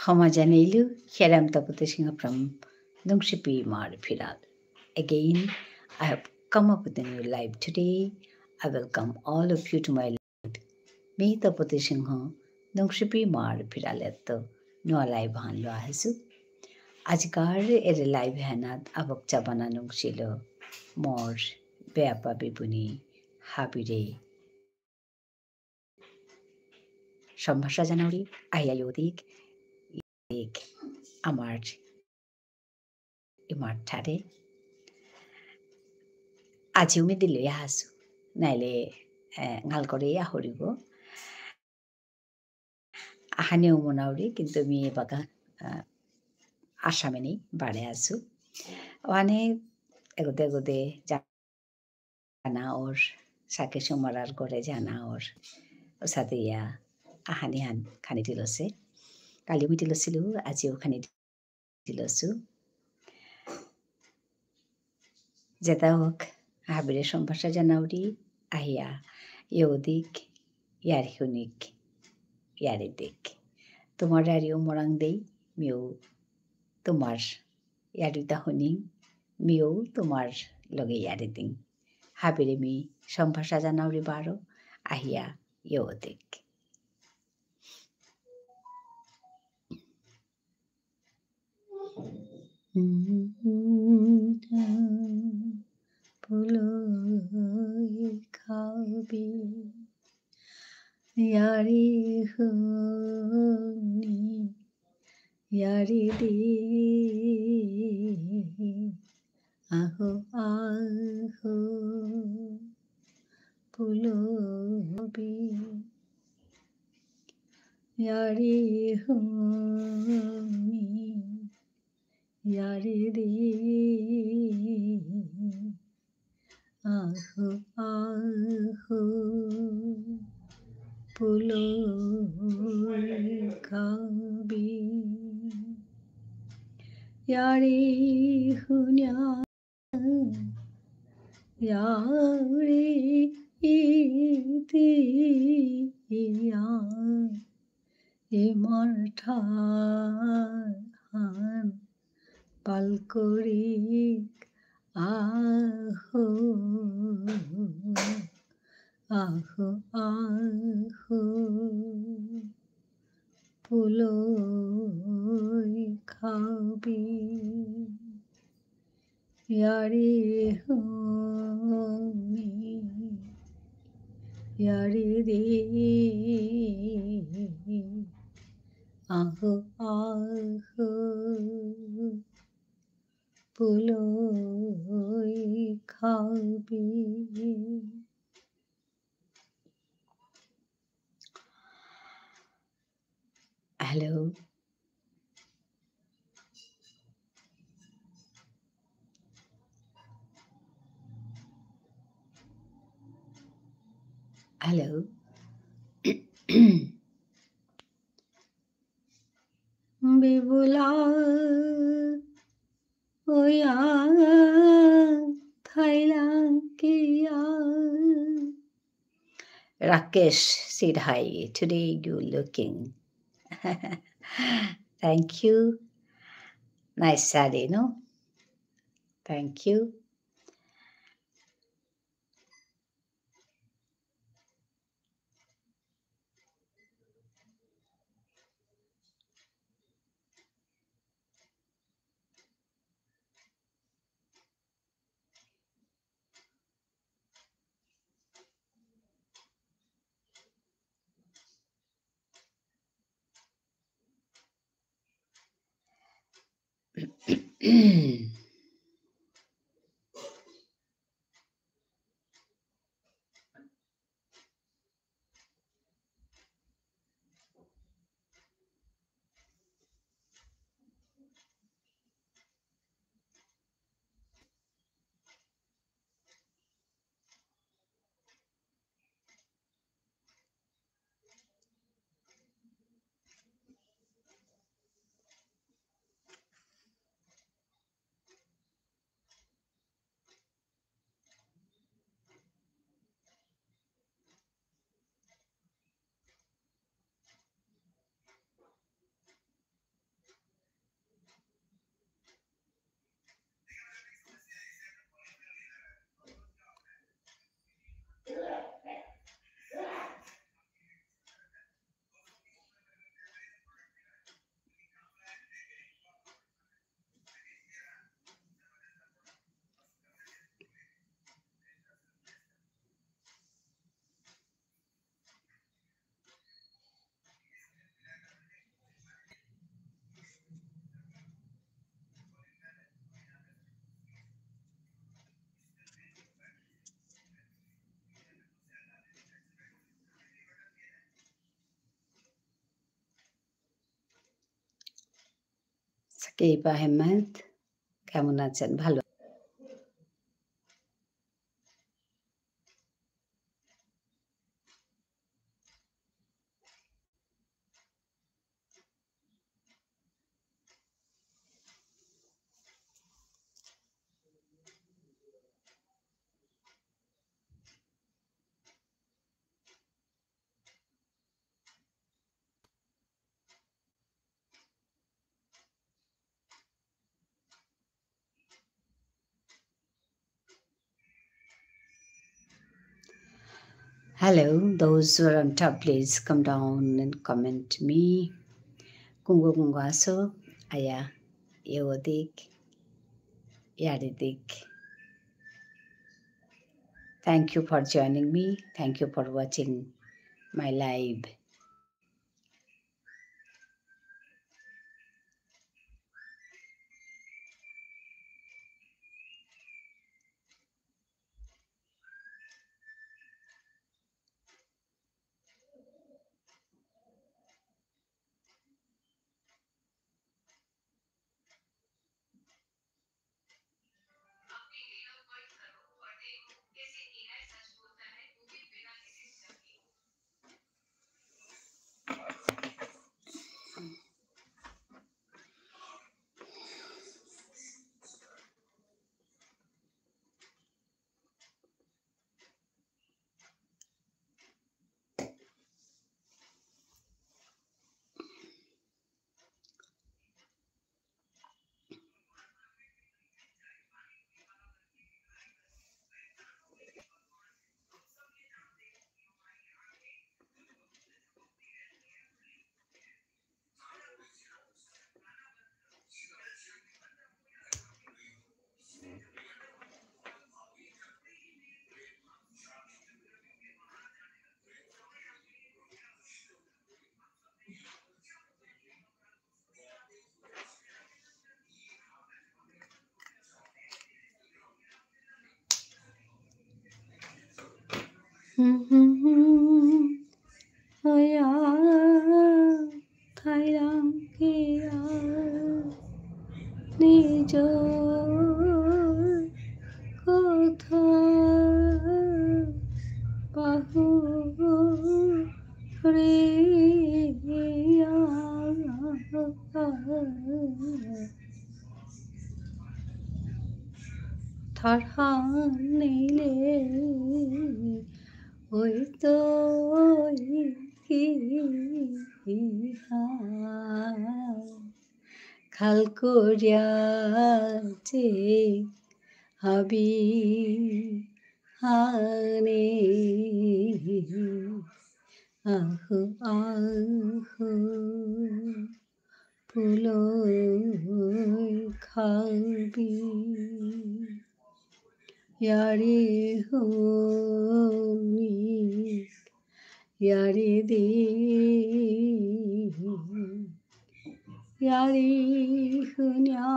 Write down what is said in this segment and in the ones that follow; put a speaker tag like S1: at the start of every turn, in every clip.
S1: Homogeneilu, Hiram Taputishing from Nungshipi Mar Piral. Again, I have come up with a new live today. I welcome all of you to my live. Me Taputishing Ho, Nungshipi Mar Piraletto, no live Han Loahasu. Ajgar a live hanat abok chabana nungsilo, more beapa bibuni, habire. সম্ভাষা জানাউরি আহিয়া yodik আমার ইমার ঠারে আজিও মে দিলে হাসু নাইলে ngal করে ahoriব আহানেও মনাউরি কিন্তু me বাগা আসামে নেই বাড়ে আসু ওখানে এগোতে এগোতে জানা ওর সাকে সোমারার করে জানা ওর ও সাথে ইয়া আহানি হান খানি দিলছে কালিও মি দিলছিলো আজিও খানি দিলছু যেটা হোক হাবিরে সম্ভাষা জানাউরি আহিয়া ইয়দিক ইয়ার হুনিক ইয়ারে দিক তোমার আরিও মরাং দেই মিও তোমার ইয়ারিতা হুনি মিও তোমার লগে ইয়ারে দিং হাবিরে মি সম্ভাষা জানাউরি বারো আহিয়া ইয়দিক ফুলই খাবি ইয়ারি হুনি ইয়ারি দি আহো আহো ফুলবি ইয়ারি হুনি ইয়ারি দি আহো আহো ফুলই খাবি ইয়ারি হুনিয়া ইয়ারি ইতিয়া ইমার ঠান পালকরিক আহো আহো আহো ফুলই খাবি ইয়ারি হুনি ইয়ারি দি আহো আহো ফুলই খাবি Hello. Hello. বিবুলা ওয়া থাইলাং কিয়া Rakesh said hi. Today you looking. Thank you. Nice Saturday, no? Thank you. টেপ আহমেদ কেমন আছেন? ভালো Hello, those who are on top, please come down and comment me. Kungo Kungaso, Aya, Yewodik, Yadidik. Thank you for joining me. Thank you for watching my live. নিজ কথা বাহু রে থরহান নিলে ওই তো কি খাল করিয়াছে হাবি হানে আহু আহু ফুলো খাবি ইয়ারি হোনি ইয়ারি দি ইয়ারি হুনিয়া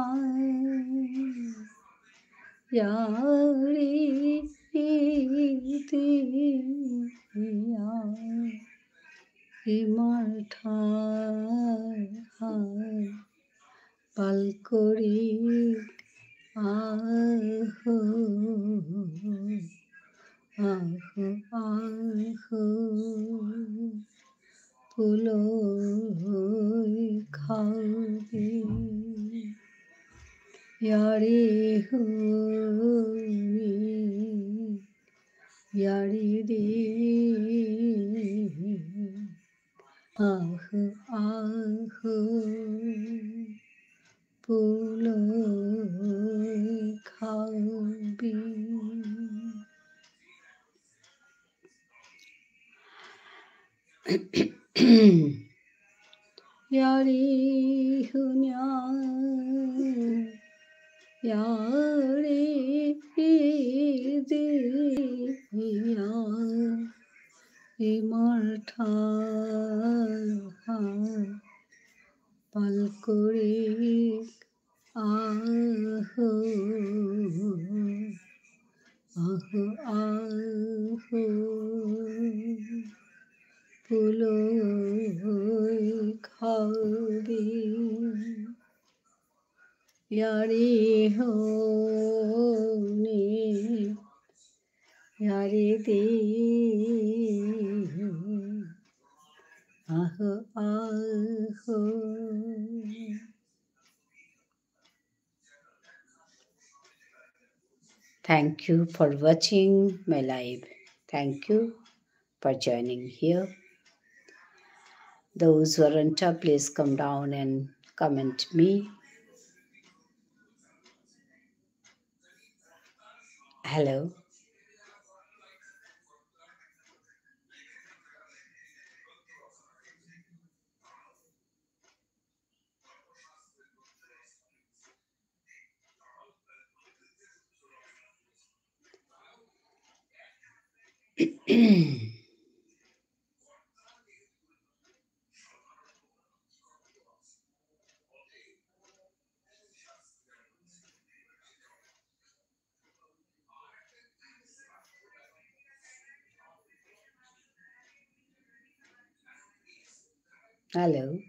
S1: ইয়ারি দিয়া হিমার ঠাই পাল করি আহো আহো আহো ফুলো খাবি ইয়ারি হুনি ইয়ারি দি আহো আহো ফুলো খাবি ইয়ারি হুনিয়া ইয়ারি দিয়া হিমার ঠাই পাল করে আহো আহো আহো ফুলো খাবি यारी हो ने यारी दे आहो आहो. Thank you for watching my live. Thank you for joining here. Those who are on top, please come down and comment me. Hello. Hello.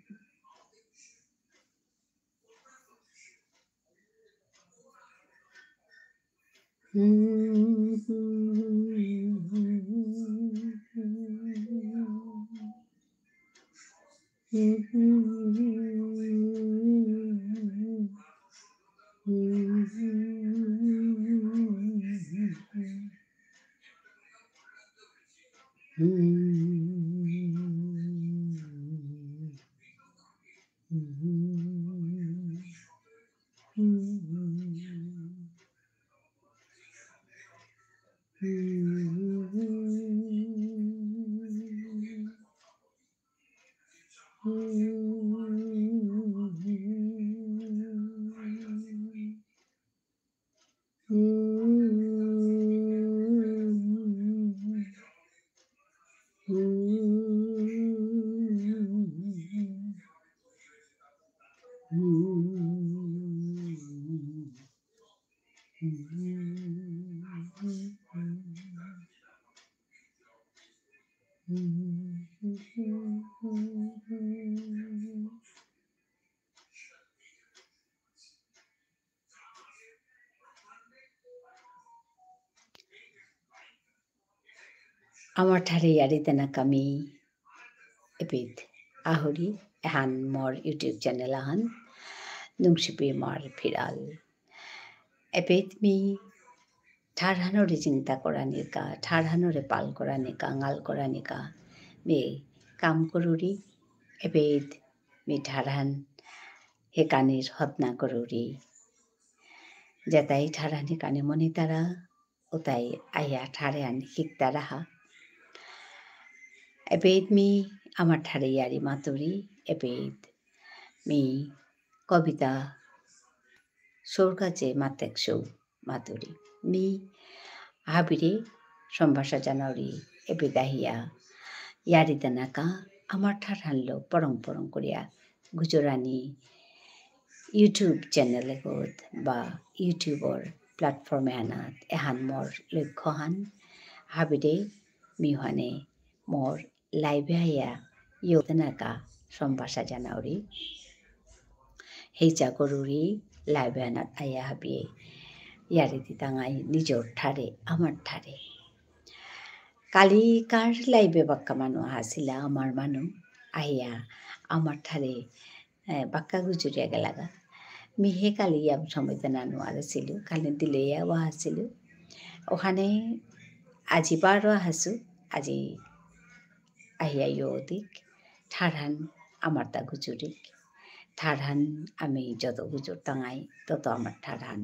S1: Amarthare yaritana kami epit ahuri ehan mor YouTube channel ahan nungsipi mar phiral epit mi tharhanore jinta koranika tharhanore pal koranika ngal koranika me kam koruri epit mi tharhan he kanir hotna koruri jatai tharhani kane monitara utai aya tharhan hiktaraha epit mi amarthare yari maturi epit mi Kabita সৌরকাজে মাতেকসৌ Maturi me হাবিরে সম্ভাষা জানাউরি এবে দাহিয়া ইয়ারিদানাকা আমার ঠার হানলো পরং পরং করিয়া গুজরানি YouTube চ্যানেলে গোদ বা ইউটিউবর প্ল্যাটফর্মে আনাত এহান মর লক্ষ্য হান হাবিরে মিহানে মর লাইভে হাইয়া ইয়োদানাকা সম্ভাষা জানাউরি হেইচা গরুরি লাইবানাত আয়া হাবিয়ে ইয়ারিতি তাঙাই নিজর ঠারে আমার ঠারে কালি কার লাইবে বাক্কা মানু হাসিলা আমার মানু আহিয়া আমার ঠারে বাক্কা গুজুরিয়া গেলাগা মিহে কালি ইয়াম সময়তে নানু আরেছিল কালি দিলে ইয়াও হাসিল ওখানে আজি বারো হাসু আজি আহিয়া ইয়দিক ঠারহান আমার তা গুজুরিক ঠারহান আমি যত গুজর তাঙাই তত আমার ঠারহান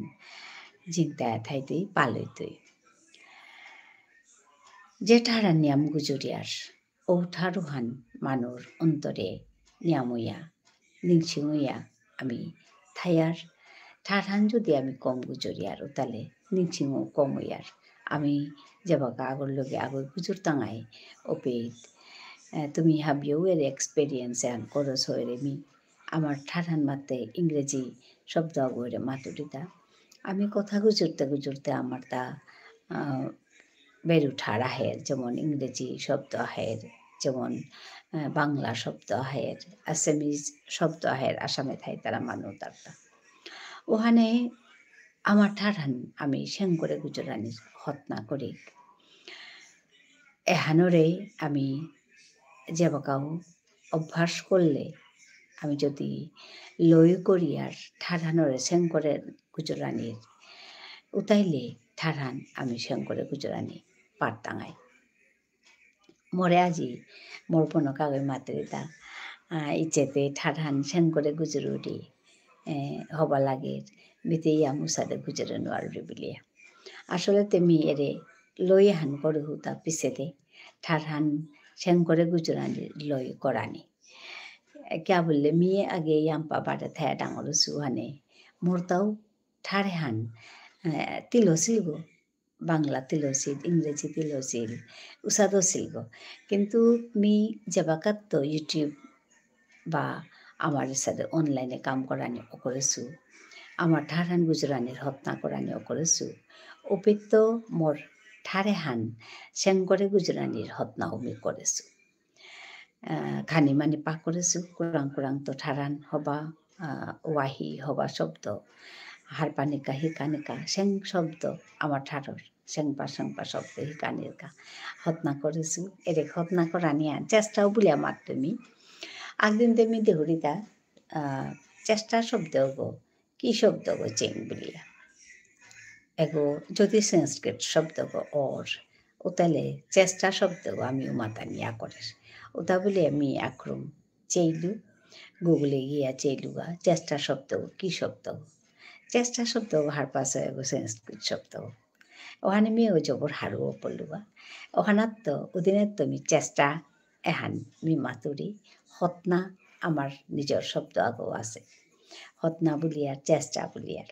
S1: জিংতা থাইতেই পালইতই যে ঠারহান নিয়াম গুজরিয়ার ও ঠারুহান মানুর অন্তরে নিয়ামইয়া নিংসিংইয়া আমি থাইয়ার ঠারহান যদি আমি কম গুজরিয়ার তাহলে নিংসিংও কম হইয়ার আমি যেবাকা আগর লগে আগর গুজর তাঙাই ওপেত তুমি হাবিও এর এক্সপেরিয়েন্স আন করস হয়ে মি আমার ঠারহান মাতে ইংরেজি শব্দ আগরে মাতুরিতা আমি কথা গুজরতে গুজরতে আমার তা বেরুঠার আহের যেমন ইংরেজি শব্দ আহের যেমন বাংলা শব্দ আহের আসামিজ শব্দ আহের আসামে থাই তারা মানু তারটা ওখানে আমার ঠাঠান আমি সেঙ্গরে গুজরানির হতনা করি এহানরে আমি যেবাকাও অভ্যাস করলে আমি যদি লই করি আর ঠাঠানরে সেঙ্গরে গুজরানির উতাইলে ঠাঠান আমি সেঙ্গরে গুজরানি পারতাঙাই মরে আজি মোর পনো কাগজ মাতৃতা ইচ্ছেতে ঠাঠান সেঙ্গরে গুজরুটি হবা লাগে বিতে ইয়া মুসাদে গুজরে নোয়ারি বিলিয়া আসলে তেমি এরে লই হান করে হুতা পিছেতে ঠাঠান সেঙ্গরে গুজরানি লই করানি क्या बोलले मिये आगे याम्पा बाटा थाया डाঙर सुहाने मोरताও ঠাড়ে হান তিলছিল গো বাংলা তিলছিল ইংরেজি তিলছিল উসাদো ছিল কিন্তু মি যেবাকাত ইউটিউব বা আমার সাথে অনলাইনে কাম করানি করেছু আমার ঠাড়ান গুজরানির হত্যা করানি করেছু অপিত্ত মোর ঠাড়ে হান সেঙ্গরে গুজরানির হত্যাও মি করেছু খানি মানি পা করেছু কুরাং কুরাং তো ঠাড়ান হবা ওয়াহি হবা শব্দ হারপানিকা হিকানিকা সেং শব্দ আমার ঠাড়র সেংপা শব্দ হিকানিকা হত্যা করেছু এরে হত্যা করানি চেষ্টাও বলিয়া মার তুমি একদিন তেমি দেহরিতা চেষ্টা শব্দ গো কি শব্দ গো চেং বলিয়া এগো যদি সংস্কৃত শব্দ গো অর ওতালে চেষ্টা শব্দ গো আমি মাতা নিয়া করে ওটা বলে আমি আক্রম চেইলু গুগলে গিয়া চেইলুগা চেষ্টা শব্দ কি শব্দ চেষ্টা শব্দ হার পাশে এগো সংস্কৃত শব্দ ওখানে মেয়ে ওই জবর হারুও পড়লুগা ওখানার তো ওদিনের তো আমি চেষ্টা এহান মি মাতুরি হতনা আমার নিজের শব্দ আগো আছে হতনা বলিয়ার চেষ্টা বলিয়ার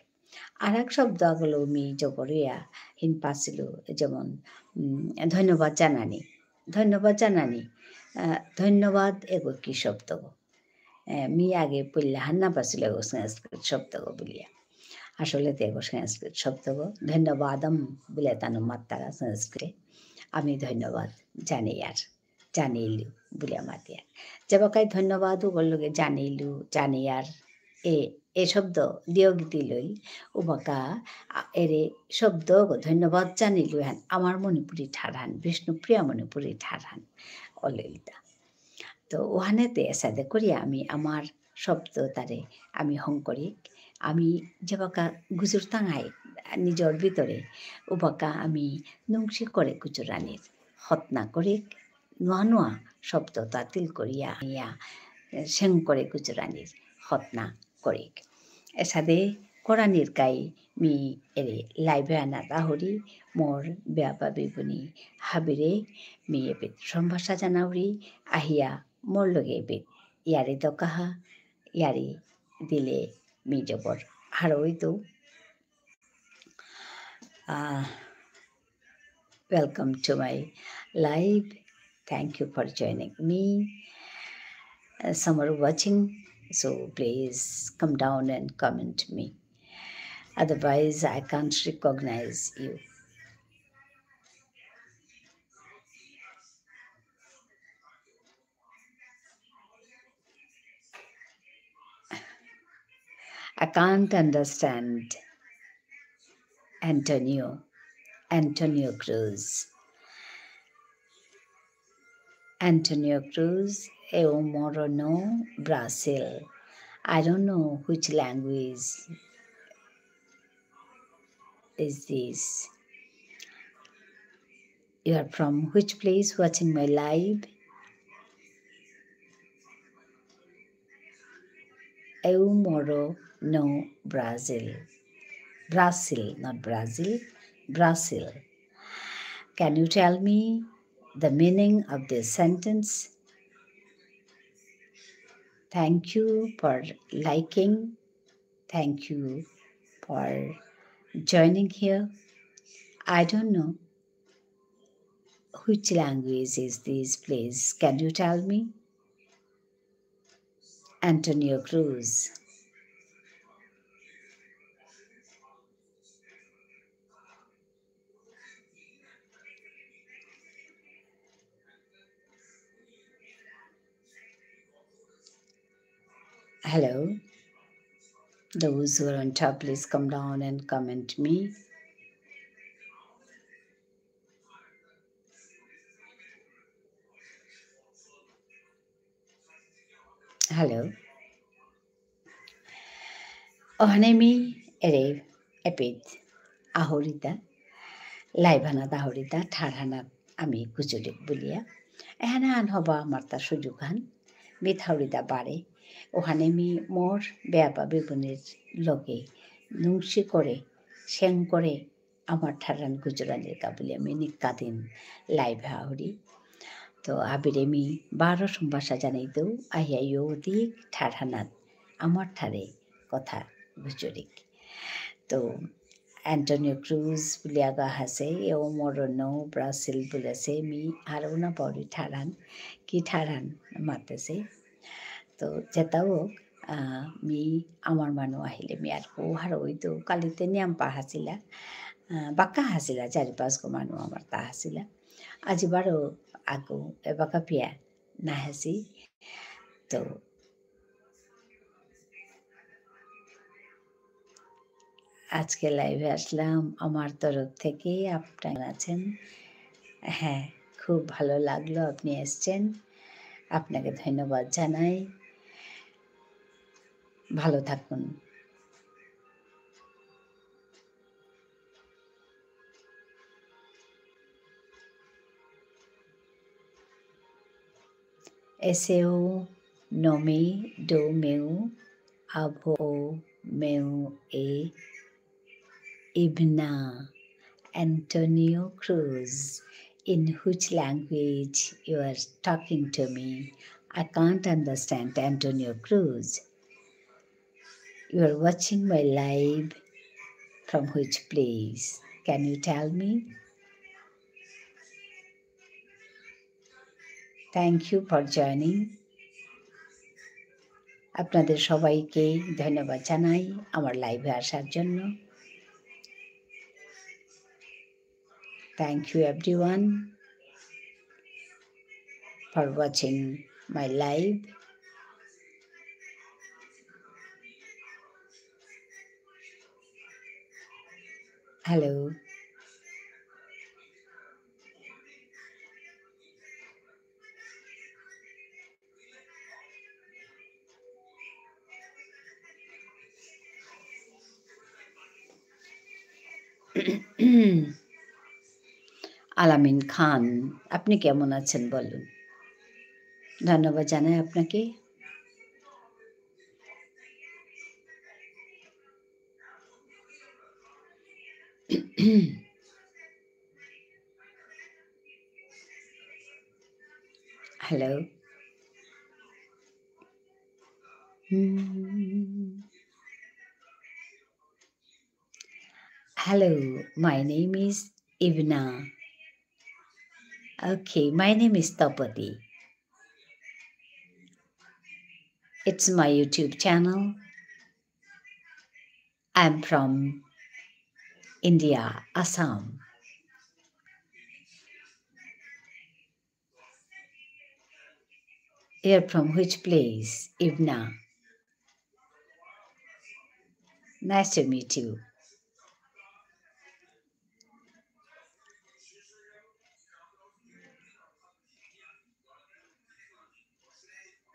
S1: আর এক শব্দ আগলো মি জবরিয়া হিন পাছিল যেমন ধন্যবাদ জানানি ধন্যবাদ এগো কি শব্দ মি আগে পড়লে হান্না পাছিল এগো সংস্কৃত শব্দ গো বলিয়া আসলে তো এগো সংস্কৃত শব্দ গো ধন্যবাদম বলে তানো মাত্তারা সংস্কৃতে আমি ধন্যবাদ জানিলু বলিয়া মাতিয়ার যেবাকাই ধন্যবাদও বললগে জানিয়ার এ শব্দ দিয়গীতি লই উবাকা এরে শব্দ ধন্যবাদ জানিলু হ্যান আমার মণিপুরি ঠাড়ান বিষ্ণুপ্রিয়া মণিপুরি ঠাড়ান অললিতা তো ওখানেতে সাদে করিয়া আমি আমার শব্দ তারে আমি হংকরিক আমি যেবাকা গুজুর তাঙাই নিজের ভিতরে উবাকা আমি নংসি করে গুজরানির হতনা করিক নোয়া নোয়া শব্দ তাতিল করিয়া ইয়া সেং করে গুজরানির হতনা করিক এসাদে করানির গাই মি এরে লাইভে আনা তাহরি মোর বেয়াপা বিবনি হাবিরে মি এবিত সম্ভাষা জানাউরি আহিয়া মোর লগে এবিত ইয়ারে দকাহা ইয়ারে দিলে মি জবর হারোই তো welcome to my live. Thank you for joining me. Some are watching, so please come down and comment me. Otherwise, I can't recognize you. I can't understand Antonio Cruz. Antonio Cruz, eu moro no Brazil. I don't know which language is this. You are from which place watching my live? Eu moro no Brazil. Brazil, not Brazil. Brazil. Can you tell me the meaning of this sentence? Thank you for liking. Thank you for joining here. I don't know which language is this, please. Can you tell me? Antonio Cruz. Hello. Those who are on top, please come down and comment me. Hello. Ohanemi ere epid ahorita লাইভানাত আহৰিতা ঠাৰহানাত আমি গুজৰিক বুলিয়া এহানাহান হবা মাৰ্তা সুযোগান মিথাউৰিতা বাৰে ওহানে me more বেয়াবা বেগুনের লগে নুংসি করে Seng করে আমার ঠারান গুজরানের কাবুলি আমি নিকাদিন লাইভ আহরি তো আবিরে মি বারো সম্ভাষা জানাই তো আহিয়া ইয় অধিক ঠারহানাত আমার ঠারে কথা গুজরিক তো Antonio Cruz buliaga hase eu morono Brazil bulase mi haruna bori tharan ki tharan matese তো যেটাও মি আমার মানুহ আহিলে মি আর হার ওইতো কালিতে নিয়াম পা হাসিলা বাক্কা হাসিলা চারি পাঁচ গো মানুহ আমার তা হাসিলা আজি বারো আগো এবাকা পিয়া না হাসি তো আজকে লাইভে আসলাম আমার তরফ থেকে আপনারা আছেন হ্যাঁ খুব ভালো লাগলো আপনি এসছেন আপনাকে ধন্যবাদ জানাই ভালো থাকুন Seu nome do meu avô meu é Ibna Antonio Cruz. In which language you are talking to me? I can't understand Antonio Cruz. You are watching my live from which place? Can you tell me? Thank you for joining. আপনাদের সবাইকে ধন্যবাদ জানাই আমার লাইভে আসার জন্য Thank you everyone for watching my live. Hello. আলামিন খান আপনি কেমন আছেন বলুন ধন্যবাদ জানাই আপনাকে hello Hello, my name is Ivna. Okay, my name is Tapati. It's my YouTube channel. I'm from India, Assam. You're from which place? Ivna. Nice to meet you.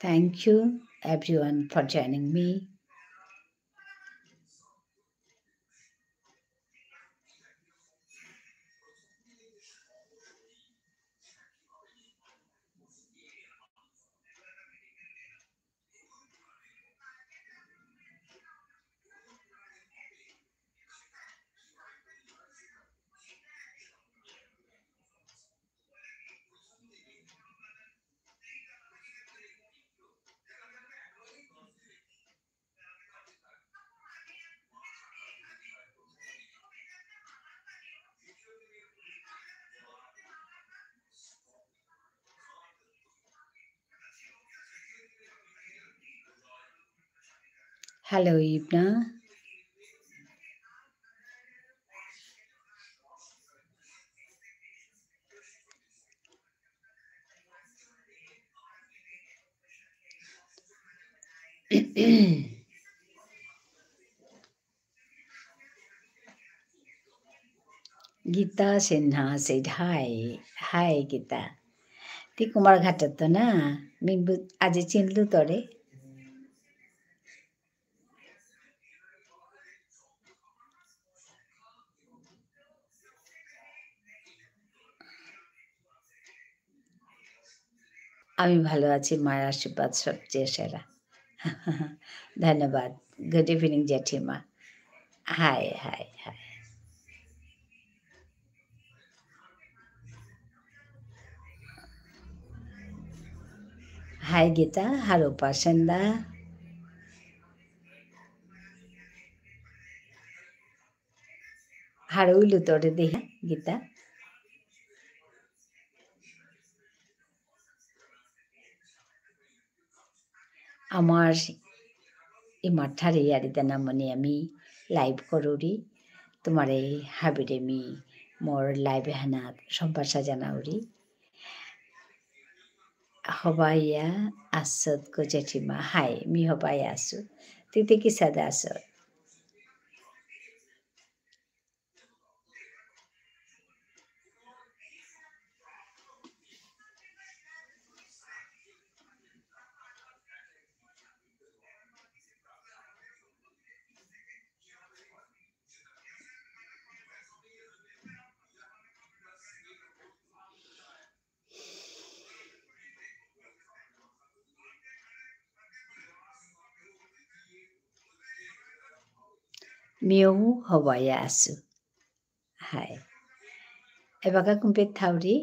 S1: Thank you, everyone, for joining me. Hello, Ibna. Gita Sinha said hi. Hi Gita. তুই কুমারঘাটের তো না মিম্বু আজি চিনলু তোরে আমি ভালো আছি মায়ের আশীর্বাদ সবচেয়ে সেরা ধন্যবাদ গুড ইভিনিং জেঠিমা hi hi hi hi Geeta হারো পাসেন্দা হারইলু তোরে দেখি গীতা আমার ಈ ಮಠರಿ ಯಾರಿದನ ಮನೆ ಅಮಿ লাইভ করুরি তোমার এই হাবিরে মি মোর লাইভে হানাত সম্পাসা জানাউরি হবাইয়া আসত গো জেঠিমা হাই মি হবাই আসু তিতে কি সাদা আসত মিও হবাইয়া আসু হাই এবাকা কুম্পে থাউরি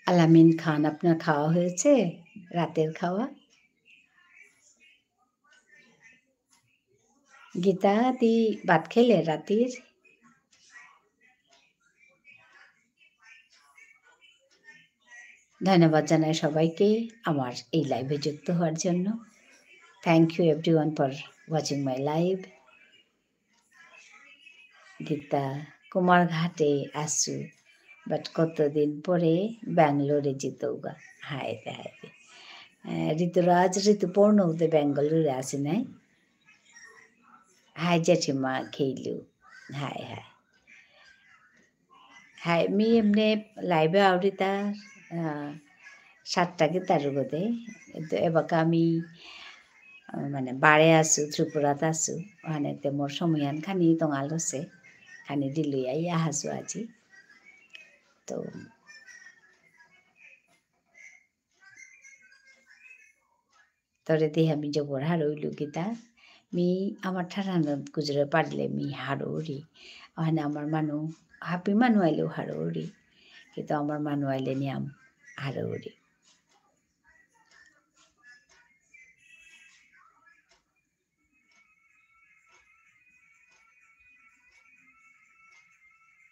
S1: আলামিন খান আপনার খাওয়া হয়েছে রাতের খাওয়া গীতা দি ভাত খেলে রাতের ধন্যবাদ জানাই সবাইকে আমার এই লাইভে যুক্ত হওয়ার জন্য thank you everyone for watching my live Geeta কুমারঘাটে আসু বাট কতদিন পরে ব্যাঙ্গালোরে যেতেওগা হাইতে হাইতে ঋতুরাজ ঋতুপর্ণ উদে ব্যাঙ্গালোরে আসি নাই হাই জেঠিমা খেইলু হাই হাই হাই মি এমনি লাইভে আউরিতা 7টা তারুগতে কিন্তু এবাকা আমি মানে বাৰে আছো ত্ৰিপুৰাত আছো ওখানেতে মোর সময়য়ান খানি টঙাল আছে খানি দিলুই আই আহাছো আজি তো তরে দেহে আমি জবর হারইলু গীতা মি আমার ঠারানত গুজরে পারলে মি হারৌরি ওখানে আমার মানু হাপি মানু আইলেও হারৌরি কিন্তু আমার মানু আইলে নিয়াম হারৌরি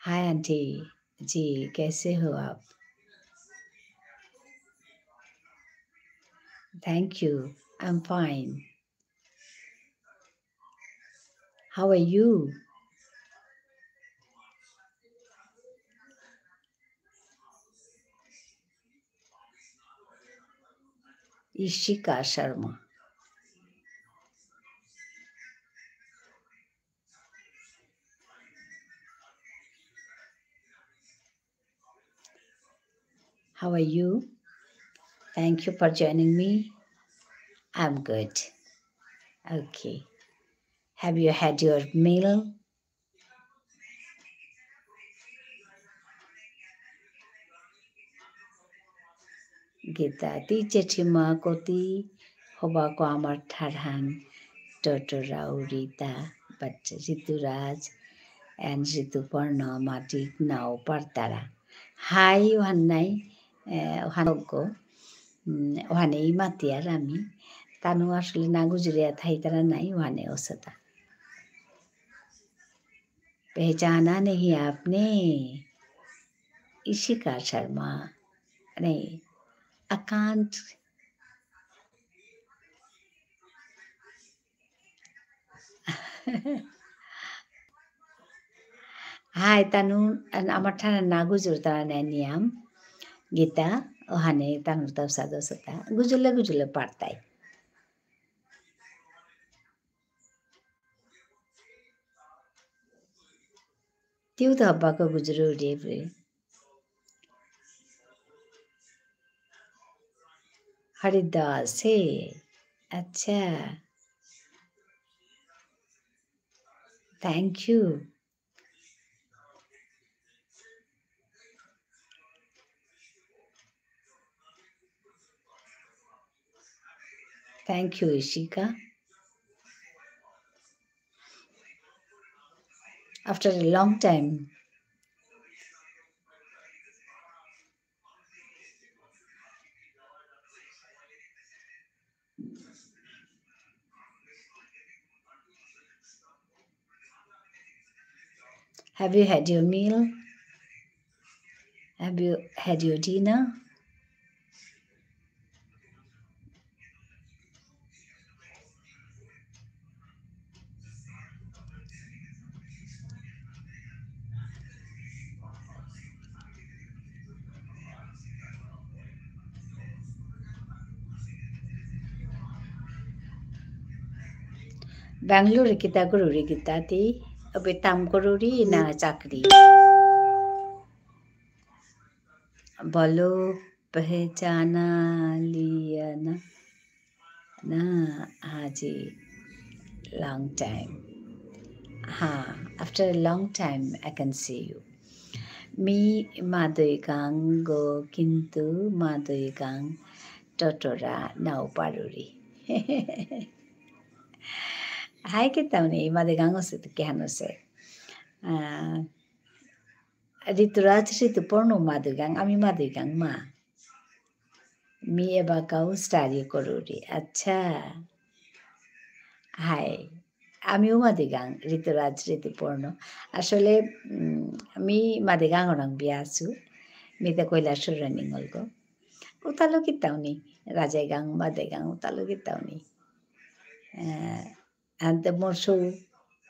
S1: हाय आंटी जी कैसे हो आप thank you I am fine how are you Ishika Sharma How are you? Thank you for joining me. I'm good. Okay. Have you had your meal? Gita, ti jechima koti hoba ko amar tharhan Totora Urita, but Rituraj and Rituparna Matik now Partara. Hi, Ohanai, Ohanogo, Ohanei Matia Rami, Tanu আসলে না গুজরে থাইতারা নাই ওখানে ওসতা पहचाना नहीं आपने इशिका शर्मा नहीं अकांत Hai tanung an amatana nagujur tana niam gita ohane tanur taw sado sata gujule partai. Tiu ta baka gujuru devre. Haridas hey. Acha. Thank you. Thank you, Ishika. After a long time. Have you had your meal? Have you had your dinner? Bangalore kita kururi kita ti abetam kururi na chakri. Bolo pehchana liya na haji long time. After a long time I can see you. Mi madoigang go kintu madoigang totora na uparuri. Hai kita ni madoigang se tu kehano se. Rituraj ritu porno madoigang ami madoigang ma. Mi eba kau study koruri. Acha. Hai. আমিও মাদিগাং ঋতুরাজ ঋতুপর্ণ আসলে আমি মাদিগাং orang biasu mita কৈলাসর running olgo utalo kitauni rajegang madegang utalo kitauni ante morso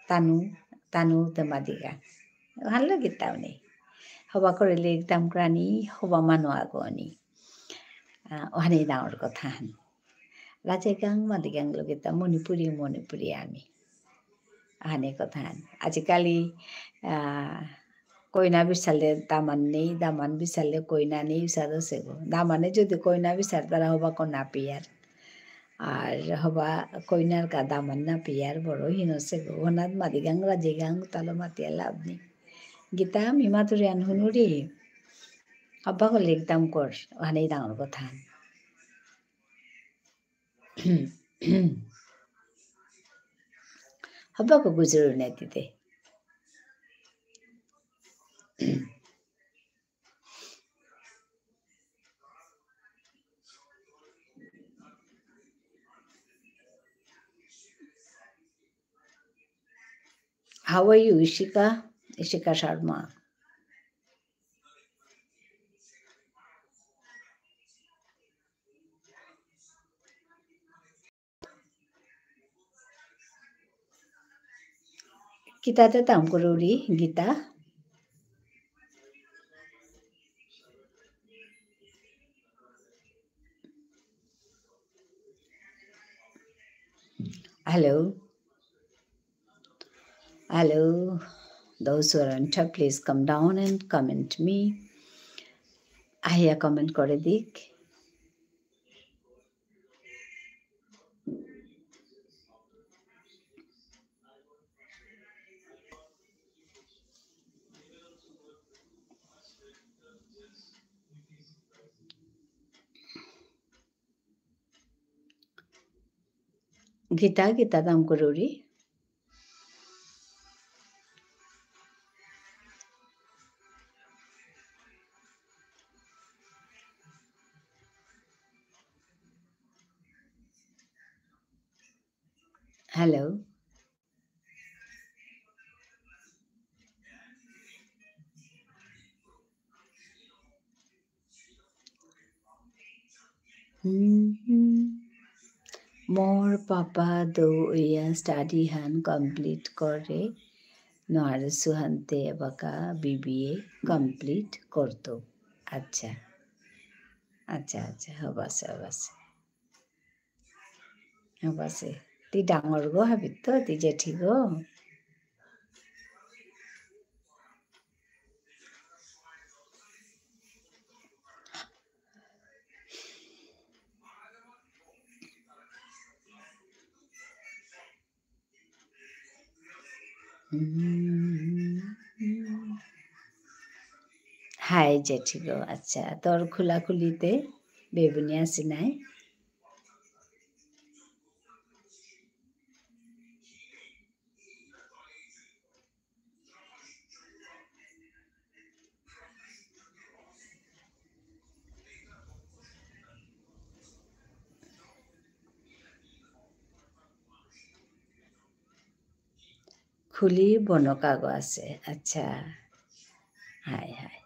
S1: tanu te madiga hallo kitauni hoba korele tam krani hoba mano agoni ohane daur kothan rajegang madigang lo kita monipuri ami ahane kothan ajikali কইনা বিচারলে দামান নেই দামান বিচারলে কইনা নেই সাদো সেগো দামানে যদি কইনা বিচার তারা হবা কন্যা পিয়ার আর হবা কইনার কা দামান না পিয়ার বড় হিনো সেগো ওনাদ মাদিগাং রাজিগাং তালো মাতিয়া লাভ নেই গীতা মিমা তুরি আনহুনুরি আব্বা করলে একদম কর ওখানেই ডাঙর কথা হবা কো গুজরু নেতিতে How are you, Ishika? Ishika Sharma. Kita te tam kururi, Gita. Hello. Hello. Those who are on top, please come down and comment me. Ahia comment kore dik. Gita tam kururi. Hello. मोर पापा दो या study हान complete करे नोहार सुहान्ते बका BBA complete करतो अच्छा अच्छा अच्छा हबासे ती डाঙर गो हाबित तो ती जेठी गो हाय जेठी गो अच्छा तोर खुलाखुलिते बेबुनी आसी नाई खुली बनका गो आसे अच्छा हाय हाय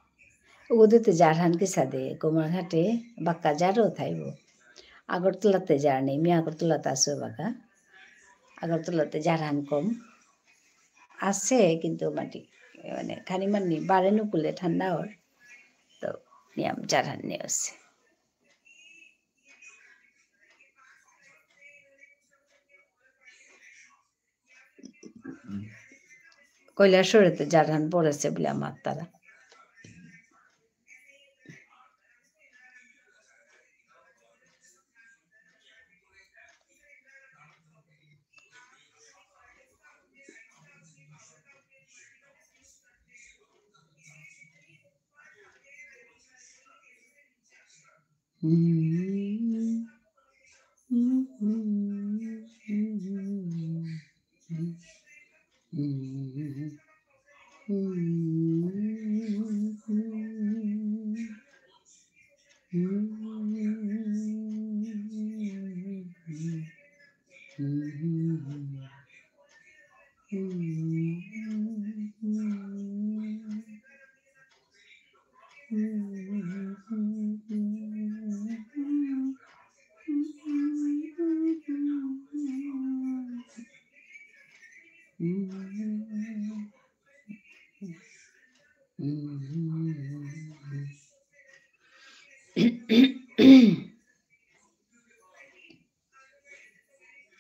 S1: ওগুলোতে জারহান কি সাদে কোমরঘাটে বাক্কা জারও থাইব আগরতলাতে জার নেই মি আগরতলাতে আসো বাকা আগরতলাতে জারহান কম আছে কিন্তু মাটি মানে খানি মানি বারে নুকুলে ঠান্ডা ওর তো নিয়াম জারহান নিয়ে আসছে কৈলাসরেতে জারহান পড়েছে বলে আমার তারা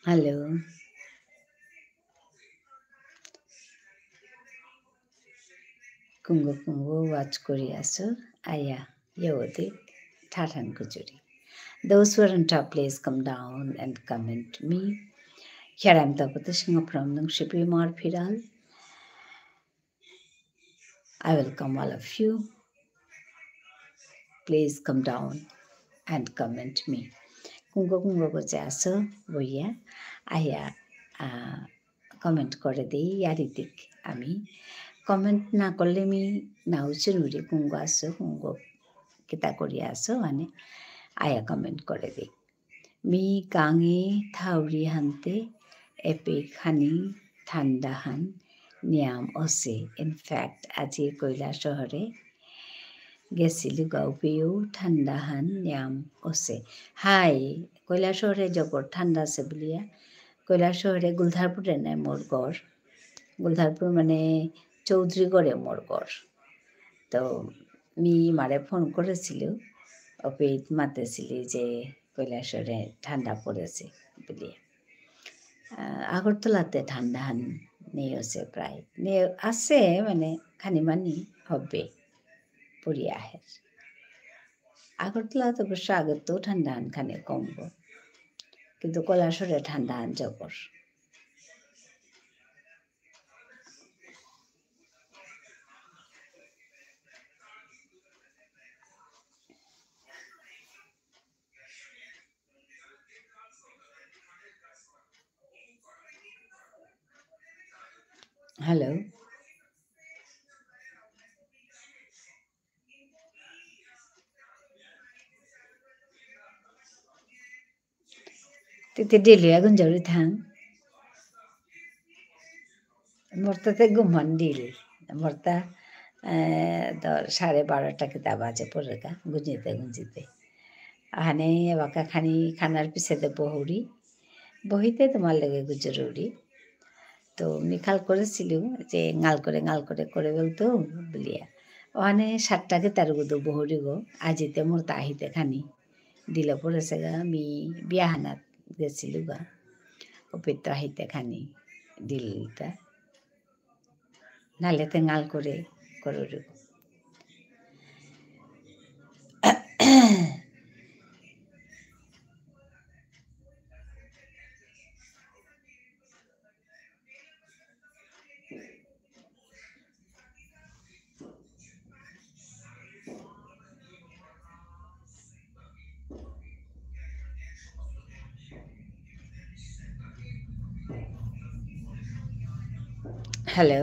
S1: হ্যালো কুঙ্গো কুঙ্গো ওয়াচ করি আসো আয়া ইয়োতে ঠাঠান কুচুরি Those who are on top, please come down and comment me. Here I am Tapata Singha from Nungshipi Mar Phiral. I welcome all of you. Please come down and comment me. Kungo kungo ko jaso boya aya comment করে দেই ইয়ারিদিক আমি comment না করলে me নাউচে নুরি কুঙ্গো আসো কুঙ্গো কিতা করি আসো মানে আয়া কমেন্ট করে দেই মি গাঙে থাউরি হানতে এপে খানি ঠান্ডা হান নিয়াম অসে ইনফ্যাক্ট আজি কৈলা শহরে গেছিলো গাঁও ঠান্ডা হান নিয়াম অসে হাই কৈলা শহরে জবর ঠান্ডা আছে বুলিয়া কৈলা শহরে গুলধারপুরে নাই মোর গড় গুলধারপুর মানে চৌধুরীগড়ে মোর গড় তো মি মারে ফোন করেছিল অপেত মাতেছিলি যে কৈলাসরে ঠান্ডা পড়েছে বলিয়া আগরতলাতে ঠান্ডা হান নেই আছে প্রায় নিয়ে আছে মানে খানি মানি হবে পড়িয়া আহে আগরতলা তো অবশ্য আগের তো ঠান্ডা হান খানি কমব কিন্তু কৈলাসরে ঠান্ডা হান জবর হ্যালো तिथे डेलिया गुंजवली थांग मरता ते गुमान डिल मरता तो 12:30 किता बाजे पड़ेगा गुंजीते हाने बाका खानी खानार पिछे दे बहुरी বহিতে তোমার লেগে জরুরি তো মিখাল করেছিল যে গাল করে করে বলতো বলিয়া ওখানে 7টাকে তার গুদো বহরি গো আজিতে মোর তাহিতে খানি দিল পড়েছে গা আমি বিয়াহানাত গেছিল গা অপিত্য আহিতে খানি দিলটা নালেতে গাল করে করে হ্যালো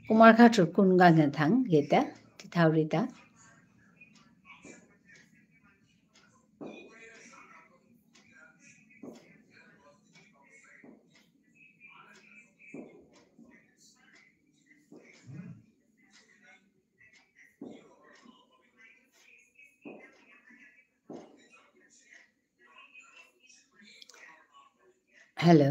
S1: কুমারঘাটৰ কোন গাঙে থাং গীতা তিথাউরিতা হ্যালো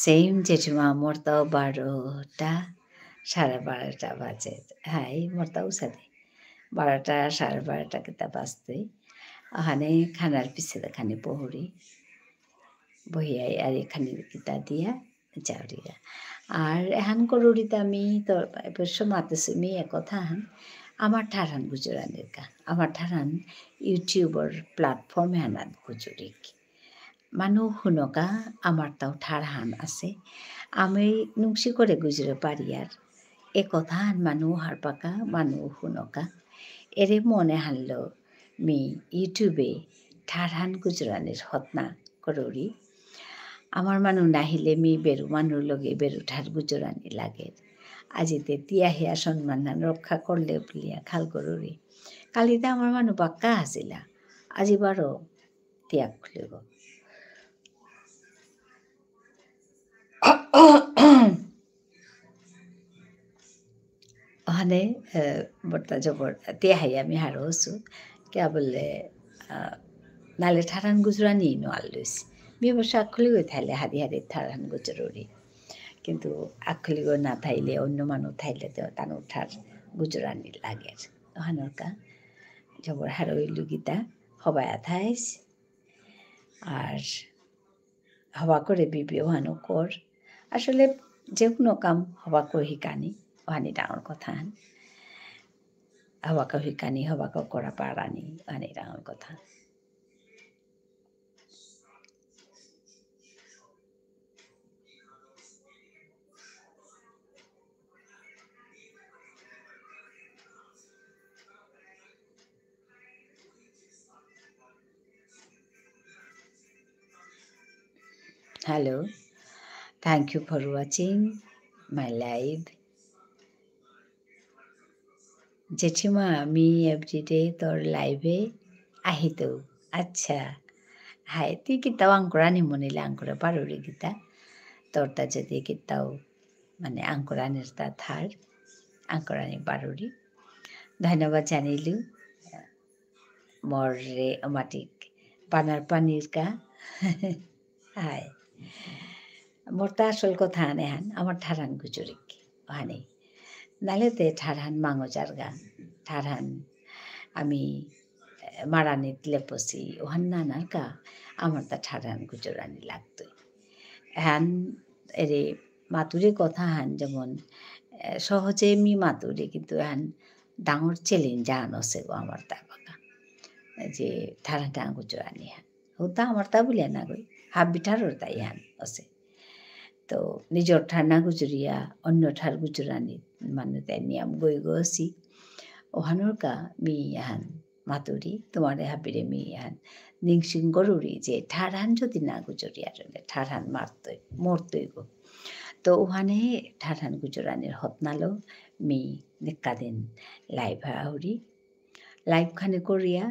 S1: সেম জেঠিমা মোর তো 12টা 12:30 বাজে হ্যাঁ মোর তাও সাথে 12টা 12:30 কিতা বাজতে ওখানে খানার পিছে খানি পহরি বহিয়াই আর এখানে কিতা দিয়া যাওয়া আর এহান করুড়িতে আমি তো অবশ্য মাতেছি মি একথা হান আমার ঠারান গুজরানের গা আমার ঠারান ইউটিউবর প্ল্যাটফর্মে হানাত গুজরিক মানুহ শুনকা আমার তাও ঠারহান আছে আমি নুংসি করে গুজরে পারি আর এ কথা মানুহ হারপাকা মানুহ শুনকা এরে মনে হানল মি ইউটিউবে ঠারহান গুজরানের হতনা কররি আমার মানুহ নাহিলে মি বেরু মানুহ লগে বেরু ঠার গুজরানি লাগে আজিতে তিয়াহিয়া সন্মান রক্ষা করলে বুলিয়া খাল করুরি কালিতে আমার মানুহ বাক্কা আসিলা আজি বারো ত্যাগ খুলিব ওখানে বর্তা জবর তিয়াহাই আমি হারো হসু কে বললে নালে ঠারান গুজরানি নোয়াল লইছি মি অবশ্য আখলি গই থাইলে হারি হারি ঠারান গুজররি কিন্তু আখলি গই না থাইলে অন্য মানুষ থাইলে তো তান ঠার গুজরানি লাগে ওখানকা জবর হারইলু গীতা হবায়া থাইস আর হবা করে বিবি ওহানো কর আসলে যে কোনো কাম হবা করে শিকানি ওহানি ডাঙর কথা হবাকে শিকানি হবাকে করা পারানি ওহানি ডাঙর কথা Hello, thank you for watching my live. জেঠিমা আমি এভরিডে তোর লাইভে আহিত আচ্ছা হাই তুই কিতাও আঙ্কুরানি মনিলে আঙ্কুরা পারুরি গীতা তোরটা যদি কিতাও মানে আঙ্কুরানির তা থার আঙ্কুরানি পারুরি ধন্যবাদ জানিলু morre amatik panar panir ka hai morta asol kotha ane han amar tharan gujurik hani nalete tharan mango jarga tharan ami maranit leposi ohan nanar ka আমার তা ঠাড়ান গুজরানি লাগতোই হ্যান এরে মাতুরে কথা হান যেমন সহজে মি মাতুরে কিন্তু হ্যান ডাঙর চ্যালেঞ্জ আন আছে গো আমার তা বাকা যে ঠাড়াটা গুজরানি হ্যান হতা আমার তা বলে না গই হাব বিঠারর তাই হ্যান আছে তো নিজর ঠার না গুজরিয়া অন্য ঠার গুজরানি মানে তাই নিয়ম গই গছি ওহানোর কা মি হ্যান মাতুরি তোমারে হাবিরে মি হ্যান নিংসিং গরুরি যে ঠাড়ান যদি না গুজরিয়া রলে ঠাড়ান মারতই মরতই গো তো ওখানে ঠাড়ান গুজরানির হতনালো মি নিকাদিন লাইভ হাউরি লাইভ খানে করিয়া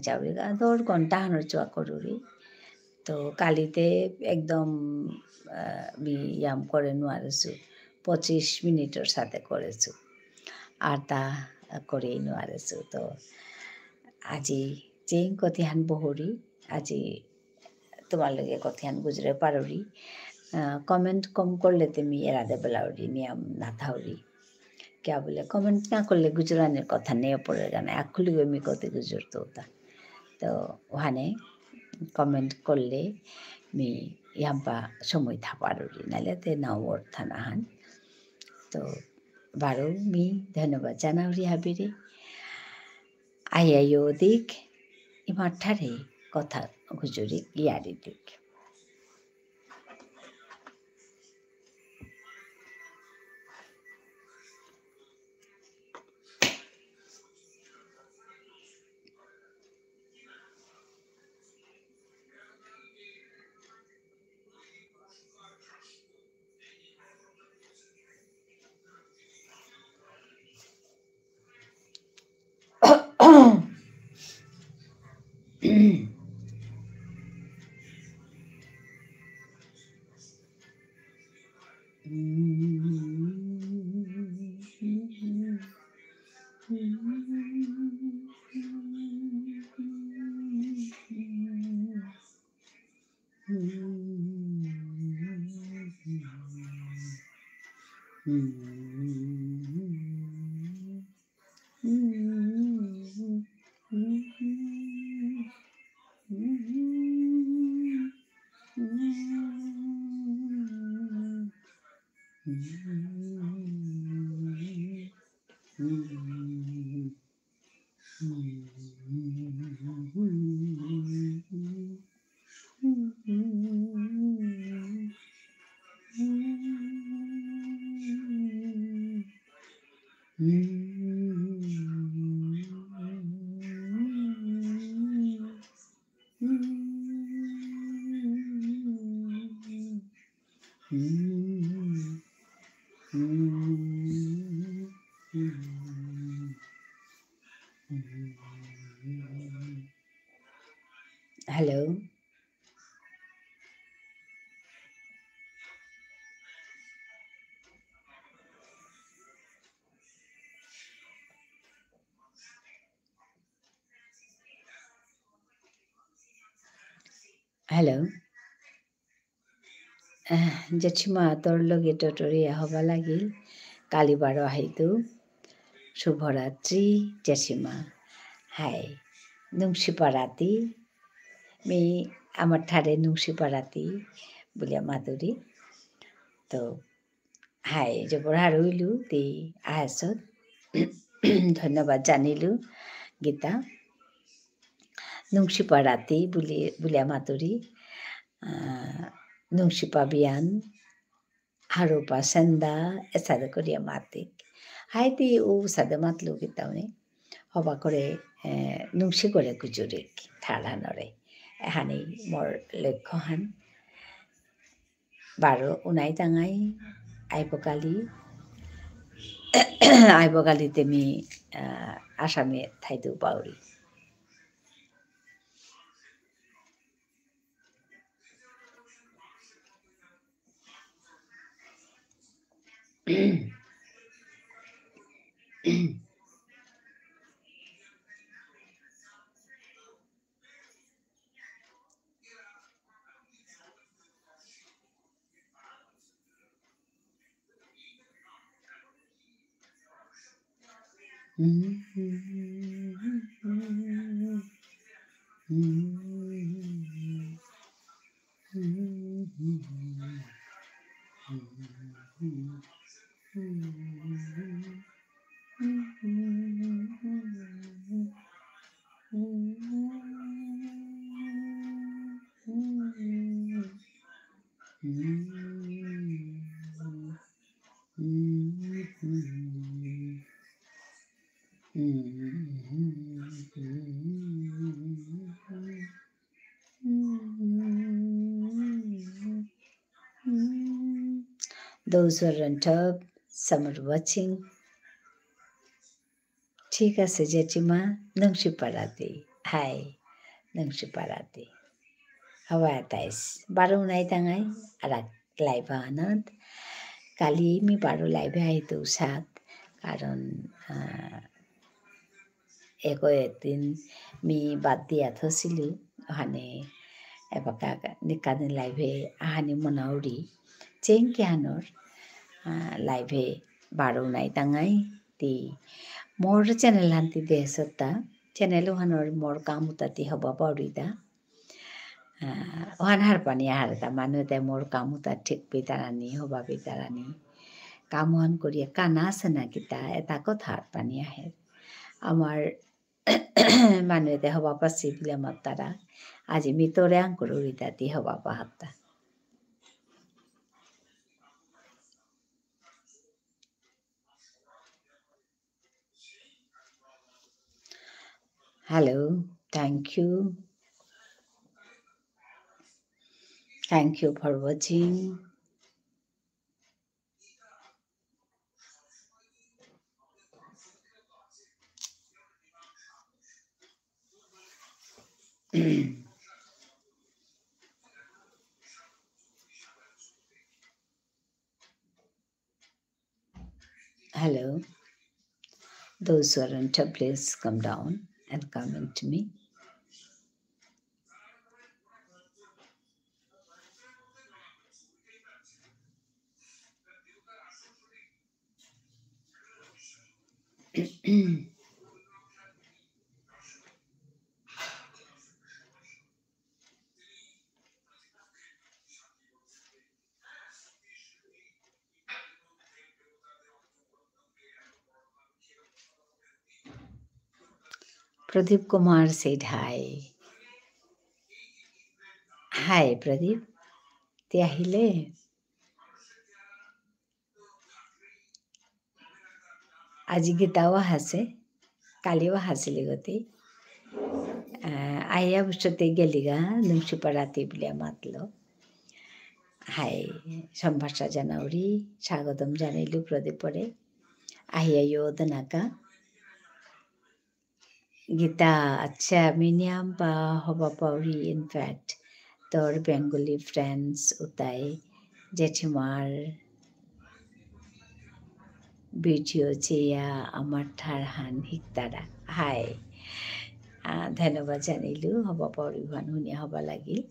S1: যাওরি গা 10 ঘন্টা হানোর চোয়া করুরি তো কালিতে একদম মি ইয়াম করে নোয়ারেছু 25 মিনিটের সাথে করেছু আর তা করেই নোয়ারেছু তো আজি চেইন কতিহান বহরি আজি তোমার লগে কতিহান গুজরে পারুরি কমেন্ট কম করলে তুমি এরাদে বেলাউরি নিয়ম না থাউরি क्या बोले कमेंट ना করলে গুজরানের কথা নিয়ে পড়ে গানে আকুলি আমি কত গুজর তো ওখানে কমেন্ট করলে মি ইয়াম্পা সময় থাপারুরি নালে তে না অর্থা নাহান তো বারো মি ধন্যবাদ জানাউরি হাবিরে আইয়াইও দিক ইমাঠারে কথা গুজরি ইয়ারি দিক हेलो हेलो জেঠিমা তোর লগে টটরিয়া হবা লাগিল কালি বারো হাইতু শুভরাত্রি জেঠিমা হাই নুংসিপাড়াতি মি আমার ঠারে নুংসিপাড়াতি বলিয়া মাধুরী তো হাই জবরা রইলু তি আহসত ধন্যবাদ জানিলু গীতা নুংসিপাড়াতি বুলিয়া মাধুরী নুংসিপাবিয়ান হারোপা সেন্দা এসাদে করিয়া মাতিক হাইতি ও সাদে মাতলু গীতাউনি হবা করে নুংসি করে গুজুরিক ঠাড়ানরে এহানি মোর লক্ষ্য হান বারো উনাই টাঙাই আইবকালিতে মি আসামে থাইতে Pauri Those who are on top, some are watching. ঠিক আছে জেঠিমা nungshi parati. Hi, nungshi parati. Hawa tais. Baru nai tangai arak live anand. Kali mi baru live hai tu sat. Karon eko etin mi bad dia thosilu. Hane ebaka nikadin live ahani monauri. Chen kianor live baru nai tangai ti more channel hanti desota channel hanor more kamutati hoba paurida ohan har pani harta manude more kamuta thik bitarani hoba bitarani kamuhan koriya kanasana kita eta kothar pani ahe amar manude hoba pasibile matara aji mitore angkururita ti hoba pahatta. Hello, thank you. Thank you for watching. Hello. Those who are on top, please come down and comment to me. Pradeep Kumar said hi. Hi, Pradeep. Te ahile? Aji gitawa hase. Kaliwa hasili goti. Aya bushate geliga nungshi parati bile matlo. Hi, Sambhasha Janauri. Shagodam janailu Pradeep pore. Aya yodanaka. Gita acha miniam pa hoba pauri in fact. Tor Bengali friends utai jechimar video cheya amar tharhan hiktara. Hi. Dhanobad janilu hoba pauri bhan hunia hoba lagil.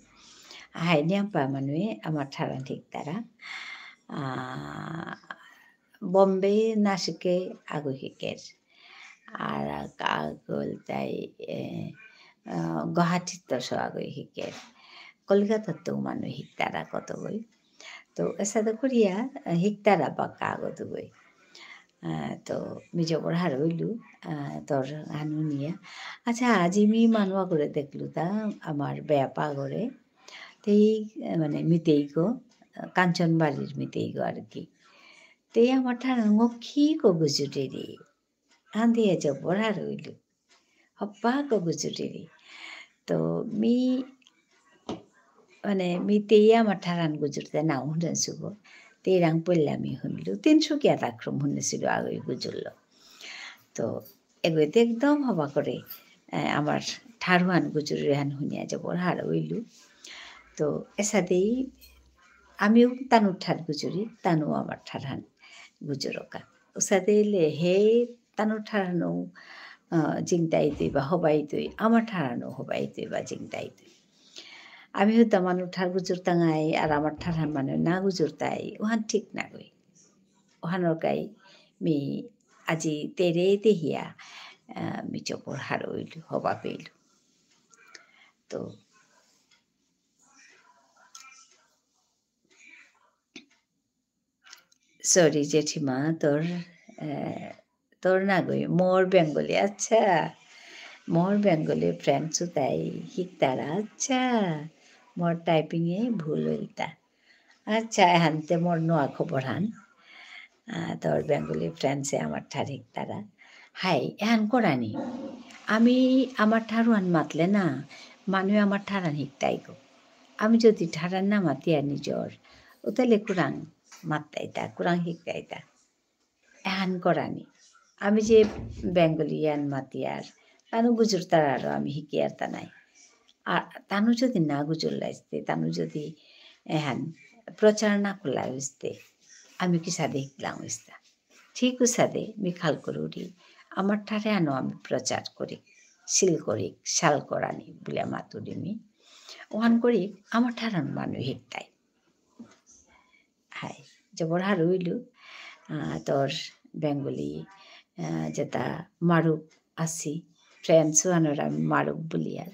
S1: Hi niam pa manue amar tharhan hiktara. Bombay Nashike agu hiker. Ara kagol tai Guwahati to agu hiker. Kolkata to manu hiktara koto goi. To esa to kuriya hiktara baka agotu goi. To mijo porhar hoilu tor hanunia. Acha aji mi manwa kore deklu ta amar beapa gore. Tei mane mitei go Kanchanbarir mitei go arki. Tei amar thar ngokhi ko gujuriri. Andi ejo porhar hoilu. Hoppa ko gujuriri. To mi মানে mi teya matharan gujurte na hundan sugo terang pollami hunlu 300 kya takrum hunne silu agoi gujullo to egoite ekdom hoba kore amar tharuan gujurihan hunia jabor har oilu to esadei amiu tanu thar gujuri tanu amar tharan gujuroka usadele he tanu tharano jingdai ba hobai tui amar tharano hobai tui ba jingdai tui আমি হয়তো মানুষ ঠার গুজুর তাঙাই আর আমার ঠারহান মানুষ না গুজুর তাই ওহান ঠিক না গই ওহানোর গাই মি আজি তেৰে হিয়া মিজপৰ হাৰইলো হবা পেইলো তো সরি জেঠিমা তোর না গই মোর বেঙ্গলি আচ্ছা মোর বেঙ্গলি ফ্রেন্ডসও তাই শিকতারা আচ্ছা মোর টাইপিংয়ে ভুল হইতা আচ্ছা এহানতে মোর নোয়া খবর হান তোর বেঙ্গলি ফ্রেন্ডসে আমার ঠার শিকতারা হাই এহান করানি আমি আমার ঠারুয়ান মাতলে না মানুষ আমার ঠারান শিকতাই গো আমি যদি ঠারান না মাতি আর নিজর ও তাহলে কুরাং মাত্তাইতা কুরাং শিকাইতা এহান করানি আমি যে বেঙ্গলিয়ান মাতিয়ার তানু গুজর তার আমি শিকিয়ার তা নাই আর তানু যদি না গুজর লাইতে তানু যদি এহান প্রচার না করলা হইতে আমি কি সাদে শিখলাম হইতা ঠিক সাদে মি খাল করুরি আমার ঠারে আনো আমি প্রচার করি শিল করি শাল করানি বলে মাতুরি মি ওহান করি আমার ঠারান মানুষ শিকতাই হাই জবর হার হইলু তোর বেঙ্গলি যেটা মারুক আসি ফ্রেন্ডসও আনোর আমি মারুক বলি আর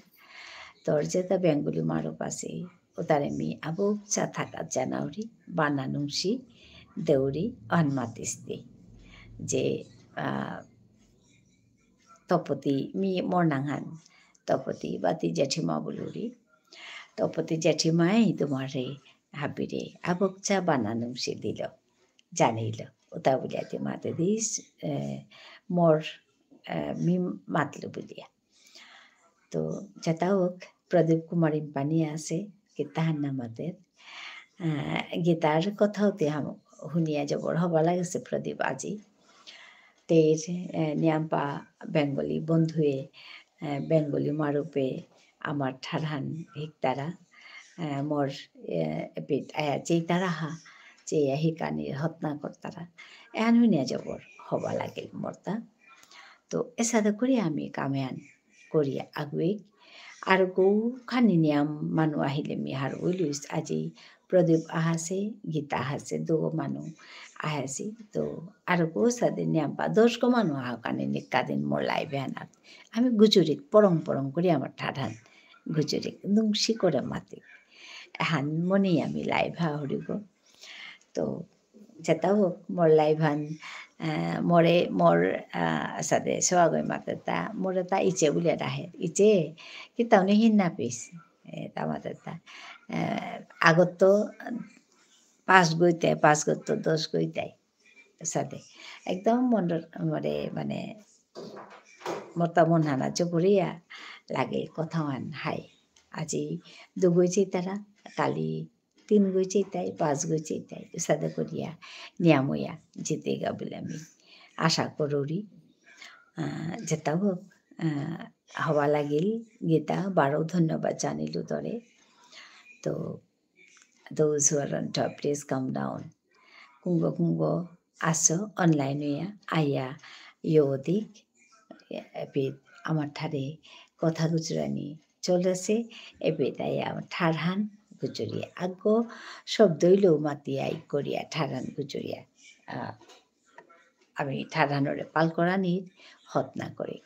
S1: তোর যেটা বেঙ্গলি মারুক আসি ও তার আমি আবুক চা থাকা জানাউরি বানানুসি দেউরি অন মাতিস্তি যে তপতি মি মর্নাংহান তপতি বাতি জেঠিমা বলুরি তপতি জেঠিমাই তোমারে হাবিরে আবুক চা বানানুসি দিল জানিল ওটা বলিয়াতে মাতে দিস মোর মি মাতলো বলিয়া তো যেটা হোক প্রদীপ কুমার ইম্পানি আছে গীতাহার নামাদের গীতার কথাওতে শুনিয়া যাবৰ হবা লাগিছে প্রদীপ আজি তের নিয়াম্পা বেঙ্গলি বন্ধুয়ে বেঙ্গলি মারুপে আমার ঠারহান হিকতারা মোর যেই তারা হা যে হিকানি হতনা করতারা এহান শুনিয়া যাবৰ হবা লাগিল মর্তা তো এসাদে করি আমি কামেয়ান করিয়া আগুই আর গৌ খানি নিয়াম মানুষ আহিলে মি হার উইলুইস আজি প্রদীপ আহাসে গীতা আহাসে দুগো মানুষ আহাসি তো আর গৌ সাদে নিয়াম পা 10 গো মানুষ আহাকানে নিকাদিন মোর লাইভে আনাত আমি গুজুরিক পরং পরং করি আমার ঠাডান গুজুরিক নুংসি করে মাতি হান মনে আমি লাইভা হরিব তো যেটা হোক মোর লাইভান মোরে মোর সাদে সোয়াগৈ মাতেতা মোরে তা ইচে বলে রাহে ইচে কিতাউনি হিন্না পিস তা মাতেতা আগত তো 5 গইতে 5 গত 10 গইতাই সাদে একদম মনের মরে মানে মতা মন হানা চপুরিয়া লাগে কথাওয়ান হাই আজি দুগইছে তারা কালি 3 গইছে তাই 5 গইছে তাই সাদে করিয়া নিয়ামইয়া জিতে গা বলে আমি আশা করুরি যেটা হোক হওয়া লাগিল গীতা বারো ধন্যবাদ জানিলু তরে তো those who are on top please come down কুঙ্গ কুঙ্গ আসো অনলাইন হইয়া আইয়া ইয়োদিক এবিদ আমার ঠারে কথা গুজরানি চলেছে এবিদ আইয়া আমার ঠারহান গুজরিয়া আগ শব্দইলেও মাতিয়াই করিয়া ঠারহান গুজরিয়া আমি ঠারহানরে পাল করানির হতনা করি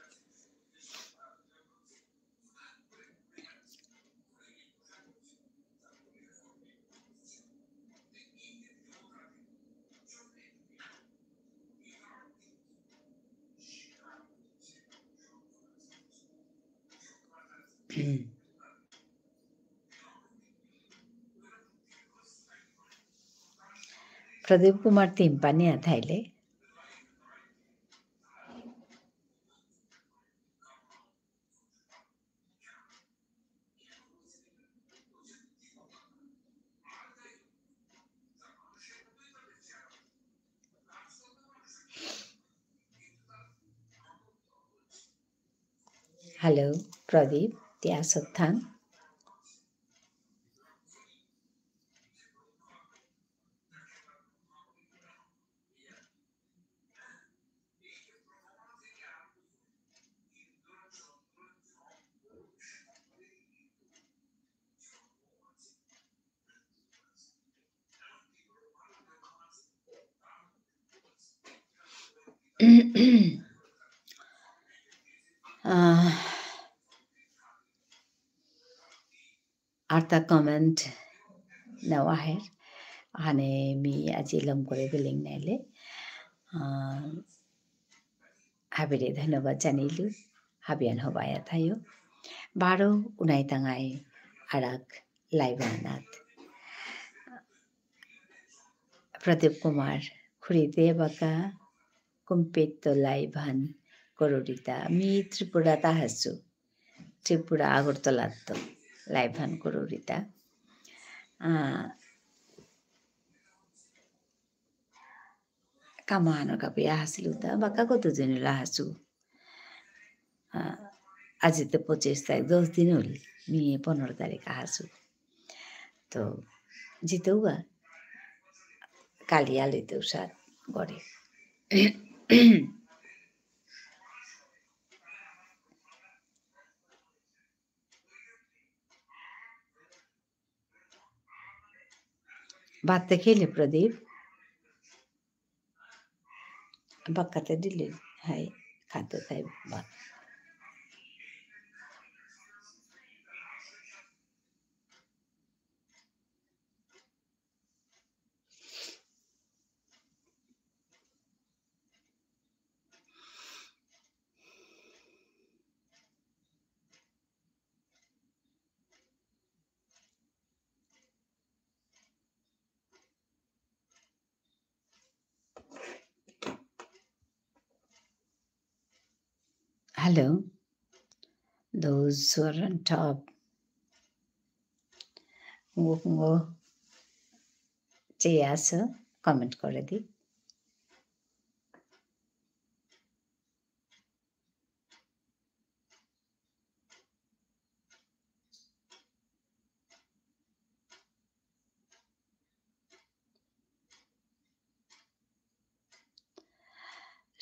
S1: প্রদীপ কুমার তিম্পানিয়া থাইলে হ্যালো প্রদীপ তিয়া সত্থান Arta comment nawaher ane mi ajilam kore biling nele habire dhanobad janilu habian hobaya thayo baro unai tangai arak laibanat Pradeep Kumar khuride baka kumpetto laiban kororita mi Tripura tahasu Tripura agortolatto laiban kororita Kamano kapi ahasluta baka koto jenula hasu আজি তো 25 তারিখ 10 দিন হল me 15 তারিখ আহাসু তো জিতেউগা কালিয়া লইতেও সাত গড়ে ভাত খেলে প্রদীপ বাক্কাতে দিলে হাই খাদ্য তাই ভাত Hello, those who are on top. Ngo চেয়ে আসো কমেন্ট করে দি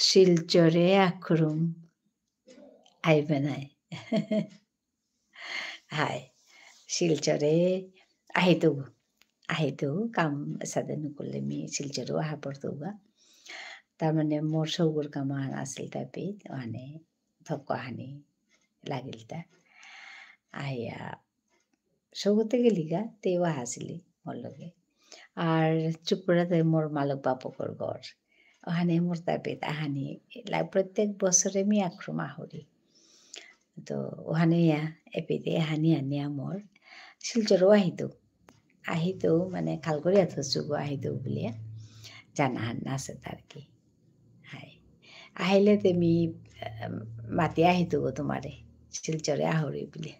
S1: শিলচরে আখরুম আইবে নাই হাই শিলচরে আহিতো কাম সাদে নকলে মি শিলচরও আহা পড়তৌগা তার মানে মোর সৌগুর কাম আছিল টাইপে মানে ধক্ক হানি লাগিলতা আহিয়া সৌগতে গেলিগা তেও আহাছিলি মোর লগে আর চুপুরাতে মোর মালক বাপকর ঘর ওখানে মোর তাপে তাহানি প্রত্যেক বছরে মি আক্রম আহরি তো ওখানে এপিতে হানি আনিয়া মোর শিলচরও আহিতো মানে খালগৰিয়া থৈছোঁ আহিতো বুলিয়ে জানাহান আছে তাৰ কি হাই আহিলে তুমি মাতি আহিতো তোমাৰে শিলচৰে আহৰি বুলি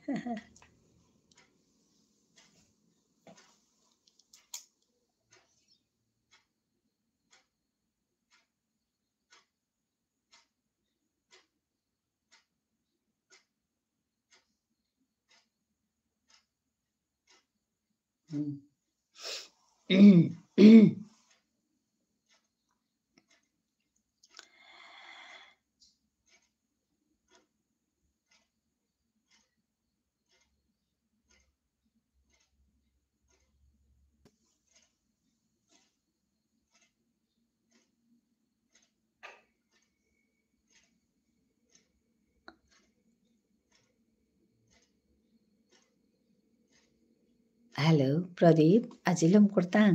S1: হ্যালো প্রদীপ আজিলম করতাম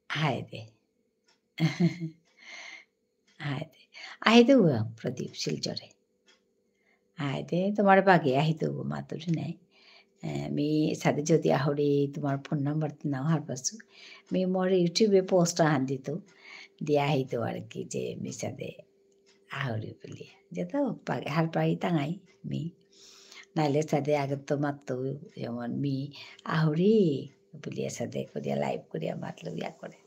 S1: হায় দে হায় দে আহিদেউ প্রদীপ শিলচরে হায় দে তোমার বাগে আহিদেউ মাতুরি নাই मी साधे যদি আহৰি তোমাৰ ফোন নম্বৰ নাও হাৰ পাছোঁ मी মোৰ ইউটিউবে পোষ্ট আহান দিতো দিয়া আহিতো আর কি যে মি সাধে আহৰি বুলি যেটা হার পাই টাঙাই মি নাইলে সাধে আগে তো মারতো যেমন মি আহরি বুলিয়া সাথে করিয়া লাইভ করিয়া মাতলো ইয়া করে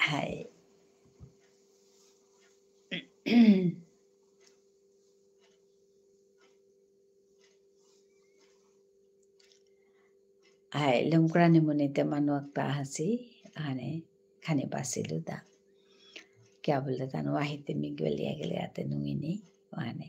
S1: হাই হাই লমকৰানি মনিতে মানুহ একটা হাসি হানে খানে বাঁচিলো দা क्या बोलते तानु আহিতে মি গলিয়া গেলে আতে নুইনি ওখানে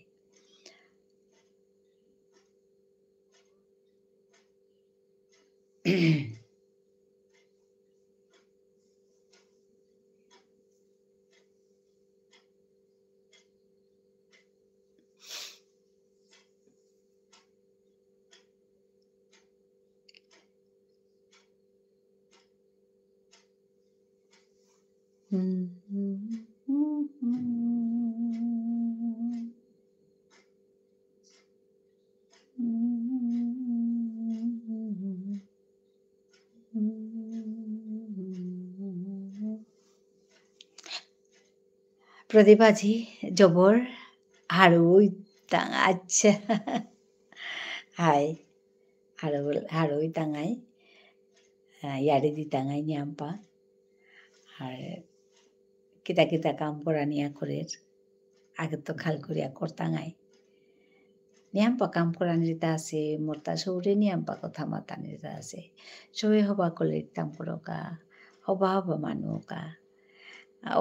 S1: Pradipaji, Jobor, Harui, Acha. Hai, Harui Tangai, Yaridi Tangai Nyampa, আর কিতা কিতা কাম করা নিয়া করে আগে তো খাল করিয়া করতাঙাই নিয়াম্পা কাম করা নিতা আছে মোরতা সৌরে নিয়াম্পা কথা মাতা নিতা আছে সবে হবা করলে তাম করকা হবা হবা মানুকা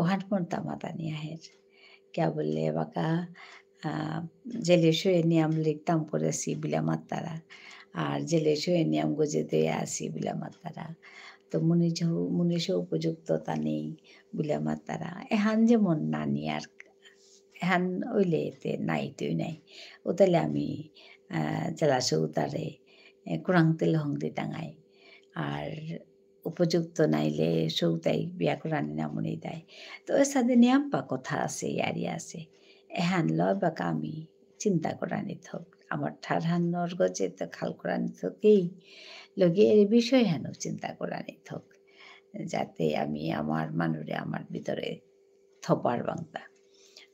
S1: ওহান মনতা মাতা নিয়াহের क्या बोले बाका জেলে শুয়ে নিয়াম লিখতাম করেছি বিলা মাত্তারা আর জেলে শুয়ে নিয়াম গজে দিয়ে আসি বিলা মাত্তারা তো মুনিশ উপযুক্ততা নেই বিলা মাত্তারা এহান যেমন নানি আর এহান ওইলে এতে নাই তুই নাই ও তাহলে আমি জেলা সৌতারে কুরাং তেল হং দি টাঙাই আর উপযুক্ত নাইলে সৌতাই বিয়া করানি নামনি দেয় তো এর সাথে নিয়াম্পা কথা আছে ইয়ারি আছে এহান লয় বা আমি চিন্তা করানি থাক আমার ঠারহান্নর গজে তো খাল করানি থাকেই লগে এর বিষয় হেন চিন্তা করানি থাক যাতে আমি আমার মানুরে আমার ভিতরে থপার বাংতা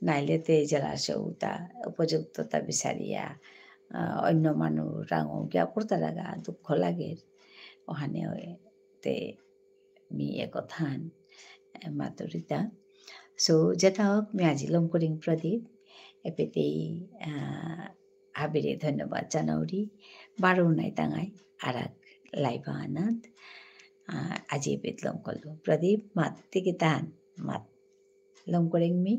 S1: নাইলেতে জেলা সৌতা উপযুক্ততা বিচারিয়া অন্য মানুষ রাঙো গিয়া পড়তে লাগা দুঃখ লাগে ওখানে তে মি একথান মাতুরিতা সো যেটা হোক আমি আজি লঙ্করিং প্রদীপ এপেতেই হাবিরে ধন্যবাদ জানাউরি বারো নাই তাঙাই আর এক লাইভা আনাত আজি এপেত লঙ্কল প্রদীপ মাত থেকে তাহান মাত লঙ্করিং me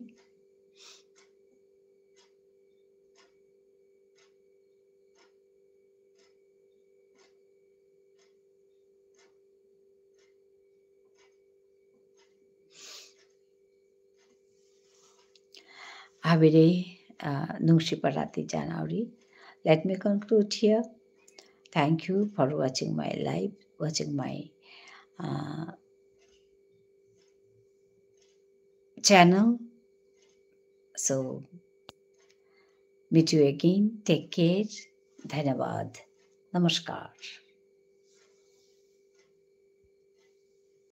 S1: Habire Nungshi Parati Janauri. Let me conclude here. Thank you for watching my live, watching my channel. So, meet you again. Take care. Dhanabad. Namaskar.